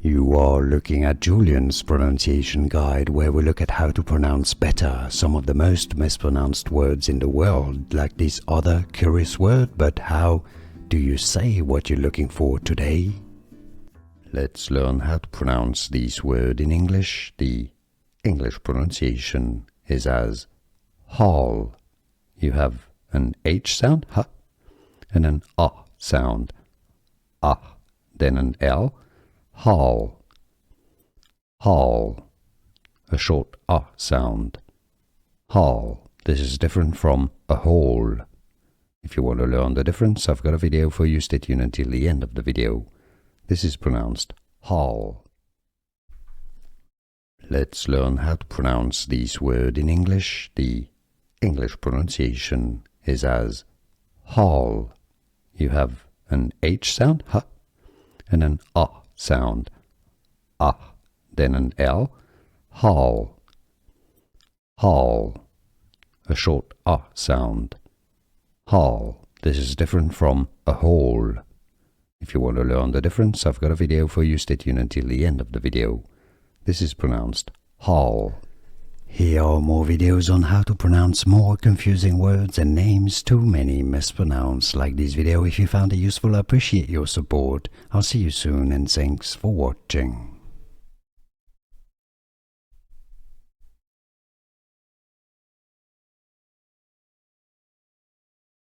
You are looking at Julian's pronunciation guide, where we look at how to pronounce better some of the most mispronounced words in the world, like this other curious word. But how do you say what you're looking for today? Let's learn how to pronounce this word in English. The English pronunciation is as hall. You have an H sound, ha, and an ah sound, ah, then an L, hall. Hall, a short ah sound, hall. This is different from a hall. If you want to learn the difference, I've got a video for you. Stay tuned until the end of the video. This is pronounced hall. Let's learn how to pronounce this word in English. The English pronunciation is as hall. You have an H sound, ha, and an ah sound, ah, then an L, hall. Hall, a short ah sound, hall. This is different from a hall. If you want to learn the difference, I've got a video for you. Stay tuned until the end of the video. This is pronounced hall. Here are more videos on how to pronounce more confusing words and names too many mispronounced. Like this video if you found it useful. I appreciate your support. I'll see you soon and thanks for watching.